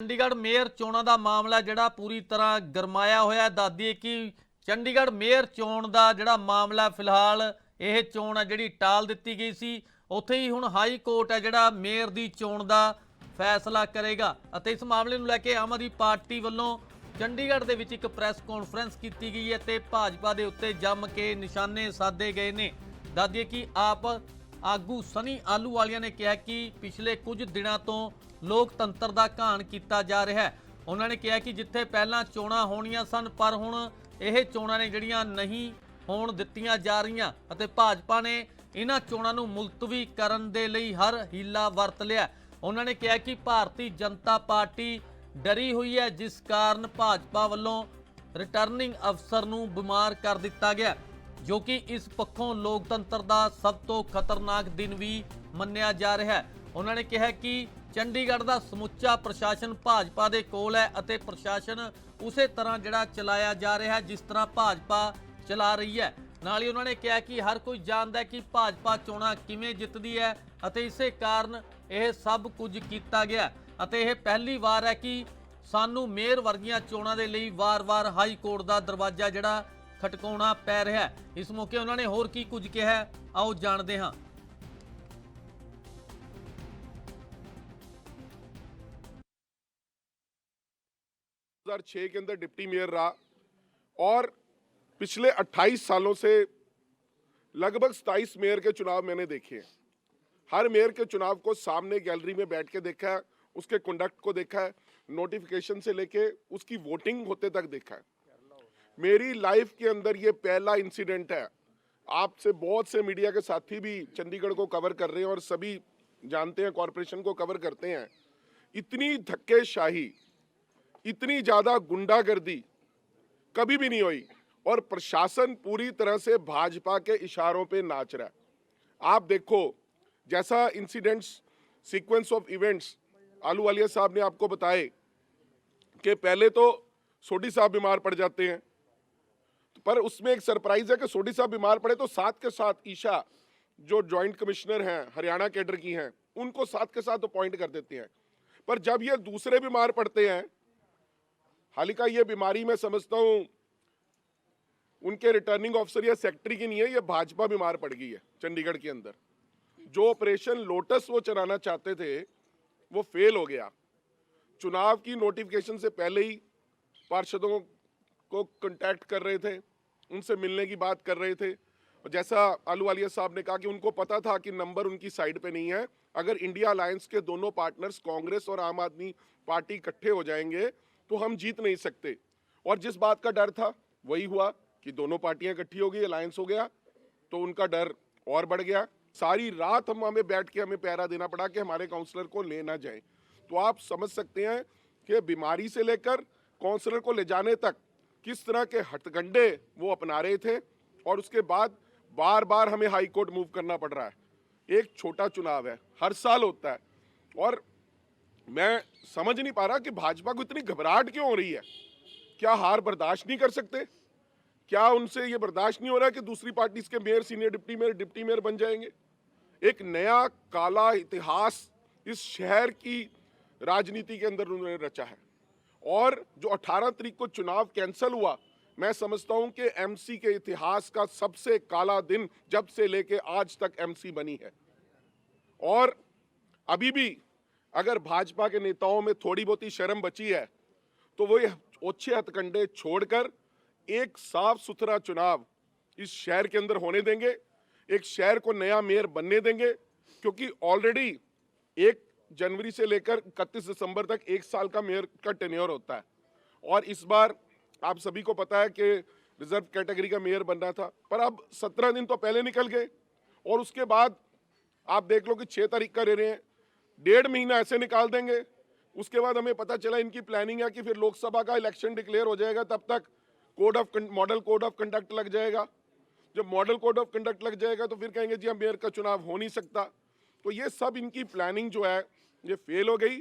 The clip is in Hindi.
ਚੰਡੀਗੜ੍ਹ ਮੇਅਰ ਚੋਣਾਂ ਦਾ ਮਾਮਲਾ ਜਿਹੜਾ ਪੂਰੀ ਤਰ੍ਹਾਂ ਗਰਮਾਇਆ ਹੋਇਆ। ਦੱਸ ਦਈਏ ਕਿ ਚੰਡੀਗੜ੍ਹ ਮੇਅਰ ਚੋਣ ਦਾ ਜਿਹੜਾ ਮਾਮਲਾ ਫਿਲਹਾਲ ਇਹ ਚੋਣ ਹੈ ਜਿਹੜੀ ਟਾਲ ਦਿੱਤੀ ਗਈ ਸੀ। ਉੱਥੇ ਹੀ ਹੁਣ ਹਾਈ ਕੋਰਟ ਹੈ ਜਿਹੜਾ ਮੇਅਰ ਦੀ ਚੋਣ ਦਾ ਫੈਸਲਾ ਕਰੇਗਾ ਅਤੇ ਇਸ ਮਾਮਲੇ ਨੂੰ ਲੈ ਕੇ ਆਮ ਆਦਮੀ ਪਾਰਟੀ ਵੱਲੋਂ ਚੰਡੀਗੜ੍ਹ ਦੇ ਵਿੱਚ ਇੱਕ ਪ੍ਰੈਸ ਕਾਨਫਰੰਸ ਕੀਤੀ ਗਈ ਹੈ ਤੇ ਭਾਜਪਾ ਦੇ ਉੱਤੇ ਜੰਮ ਕੇ ਨਿਸ਼ਾਨੇ ਸਾਧੇ ਗਏ ਨੇ। ਦੱਸ ਦਈਏ ਕਿ ਆਪ ਆਗੂ ਸਨੀ ਆਹਲੂਵਾਲੀਆ ਨੇ ਕਿਹਾ ਕਿ ਪਿਛਲੇ ਕੁਝ ਦਿਨਾਂ ਤੋਂ ਲੋਕਤੰਤਰ ਦਾ ਘਾਣ ਕੀਤਾ ਜਾ ਰਿਹਾ ਹੈ। ਉਹਨਾਂ ਨੇ ਕਿਹਾ ਕਿ ਜਿੱਥੇ ਪਹਿਲਾਂ ਚੋਣਾਂ ਹੋਣੀਆਂ ਸਨ ਪਰ ਹੁਣ ਇਹ ਚੋਣਾਂ ਨੇ ਜਿਹੜੀਆਂ ਨਹੀਂ ਹੋਣ ਦਿੱਤੀਆਂ ਜਾ ਰਹੀਆਂ ਅਤੇ ਭਾਜਪਾ ਨੇ ਇਹਨਾਂ ਚੋਣਾਂ ਨੂੰ ਮੁਲਤਵੀ ਕਰਨ ਦੇ ਲਈ ਹਰ ਹੀਲਾ ਵਰਤ ਲਿਆ। ਉਹਨਾਂ ਨੇ ਕਿਹਾ ਕਿ ਭਾਰਤੀ ਜਨਤਾ ਪਾਰਟੀ ਡਰੀ ਹੋਈ ਹੈ ਜਿਸ ਕਾਰਨ ਭਾਜਪਾ ਵੱਲੋਂ ਰਿਟਰਨਿੰਗ ਅਫਸਰ ਨੂੰ ਬਿਮਾਰ ਕਰ ਦਿੱਤਾ ਗਿਆ ਜੋ ਕਿ ਇਸ ਪੱਖੋਂ ਲੋਕਤੰਤਰ ਦਾ ਸਭ ਤੋਂ ਖਤਰਨਾਕ ਦਿਨ ਵੀ ਮੰਨਿਆ ਜਾ ਰਿਹਾ ਹੈ। ਉਹਨਾਂ ਨੇ ਕਿਹਾ ਕਿ ਚੰਡੀਗੜ੍ਹ ਦਾ ਸਮੁੱਚਾ ਪ੍ਰਸ਼ਾਸਨ ਭਾਜਪਾ ਦੇ ਕੋਲ ਹੈ ਅਤੇ ਪ੍ਰਸ਼ਾਸਨ ਉਸੇ ਤਰ੍ਹਾਂ ਜਿਹੜਾ ਚਲਾਇਆ ਜਾ ਰਿਹਾ ਹੈ ਜਿਸ ਤਰ੍ਹਾਂ ਭਾਜਪਾ ਚਲਾ ਰਹੀ ਹੈ। ਨਾਲ ਹੀ ਉਹਨਾਂ ਨੇ ਕਿਹਾ ਕਿ ਹਰ ਕੋਈ ਜਾਣਦਾ ਹੈ ਕਿ ਭਾਜਪਾ ਚੋਣਾਂ ਕਿਵੇਂ ਜਿੱਤਦੀ ਹੈ ਅਤੇ ਇਸੇ ਕਾਰਨ ਇਹ ਸਭ ਕੁਝ ਕੀਤਾ ਗਿਆ ਅਤੇ ਇਹ ਪਹਿਲੀ ਵਾਰ ਹੈ ਕਿ ਸਾਨੂੰ ਮੇਅਰ ਵਰਗੀਆਂ ਚੋਣਾਂ ਦੇ ਲਈ ਵਾਰ-ਵਾਰ ਹਾਈ ਕੋਰਟ ਦਾ ਦਰਵਾਜ਼ਾ ਜਿਹੜਾ ਖਟਕਾਉਣਾ ਪੈ ਰਿਹਾ ਹੈ। ਇਸ ਮੌਕੇ ਉਹਨਾਂ ਨੇ ਹੋਰ ਕੀ ਕੁਝ ਕਿਹਾ ਆਓ ਜਾਣਦੇ ਹਾਂ। 2006 के अंदर डिप्टी मेयर रहा और पिछले 28 सालों से लगभग 27 मेयर के चुनाव मैंने देखे हैं। हर मेयर के चुनाव को सामने गैलरी में बैठ के देखा है, उसके कंडक्ट को देखा है, नोटिफिकेशन से लेके उसकी वोटिंग होते तक देखा है। मेरी लाइफ के अंदर ये पहला इंसिडेंट है। आपसे बहुत से मीडिया के साथी भी चंडीगढ़ को कवर कर रहे हैं और सभी जानते हैं, कॉरपोरेशन को कवर करते हैं। इतनी धक्केशाही, इतनी ज्यादा गुंडागर्दी कभी भी नहीं हुई और प्रशासन पूरी तरह से भाजपा के इशारों पे नाच रहा है। आप देखो जैसा incidents, sequence of events Ahluwalia साहब ने आपको बताए कि पहले तो सोढी साहब बीमार पड़ जाते हैं, पर उसमें एक सरप्राइज है कि सोढी साहब बीमार पड़े तो साथ के साथ ईशा जो जॉइंट कमिश्नर हैं, हरियाणा कैडर की हैं, उनको साथ के साथ अपॉइंट कर देते हैं। पर जब ये दूसरे बीमार पड़ते हैं, हालांकि ये बीमारी मैं समझता हूं उनके रिटर्निंग ऑफिसर या सेक्रेटरी की नहीं है, ये भाजपा बीमार पड़ गई है चंडीगढ़ के अंदर। जो ऑपरेशन लोटस वो चलाना चाहते थे वो फेल हो गया। चुनाव की नोटिफिकेशन से पहले ही पार्षदों को कांटेक्ट कर रहे थे, उनसे मिलने की बात कर रहे थे। और जैसा आहलूवालिया साहब ने कहा कि उनको पता था कि नंबर उनकी साइड पे नहीं है। अगर इंडिया अलायंस के दोनों पार्टनर्स कांग्रेस और आम आदमी पार्टी इकट्ठे हो जाएंगे तो हम जीत नहीं सकते। और जिस बात का डर था वही हुआ कि दोनों पार्टियां इकट्ठी हो गई, अलायंस हो गया, तो उनका डर और बढ़ गया। सारी रात हमें बैठ के हमें पहरा देना पड़ा कि हमारे काउंसलर को ले ना जाए। तो आप समझ सकते हैं कि बीमारी से लेकर काउंसलर को ले जाने तक किस तरह के हथकंडे वो अपना रहे थे और उसके बाद बार बार हमें हाई कोर्ट मूव करना पड़ रहा है। एक छोटा चुनाव है, हर साल होता है और मैं समझ नहीं पा रहा कि भाजपा को इतनी घबराहट क्यों हो रही है। क्या हार बर्दाश्त नहीं कर सकते? क्या उनसे ये बर्दाश्त नहीं हो रहा कि दूसरी पार्टी के मेयर, सीनियर डिप्टी मेयर बन जाएंगे? एक नया काला इतिहास इस शहर की राजनीति के अंदर उन्होंने रचा है। और जो 18 तारीख को चुनाव कैंसिल हुआ, मैं समझता हूं कि एमसी के इतिहास का सबसे काला दिन जब से लेके आज तक एमसी बनी है। और अभी भी अगर भाजपा के नेताओं में थोड़ी बहुत ही शर्म बची है तो वो ये ओछे हथकंडे छोड़कर एक साफ सुथरा चुनाव इस शहर के अंदर होने देंगे, एक शहर को नया मेयर बनने देंगे। क्योंकि ऑलरेडी 1 जनवरी से लेकर 31 दिसंबर तक 1 साल का मेयर का टेन्योर होता है और इस बार आप सभी को पता है कि रिजर्व कैटेगरी का मेयर बनना था, पर अब 17 दिन तो पहले निकल गए और उसके बाद आप देख लो कि 6 तारीख का ले रहे हैं, 1.5 महीना ऐसे निकाल देंगे। उसके बाद हमें पता चला इनकी प्लानिंग है कि फिर लोकसभा का इलेक्शन डिक्लेयर हो जाएगा, तब तक मॉडल कोड ऑफ कंडक्ट लग जाएगा। जब मॉडल कोड ऑफ कंडक्ट लग जाएगा तो फिर कहेंगे जी हम मेयर का चुनाव हो नहीं सकता। तो ये सब इनकी प्लानिंग जो है ये फेल हो गई।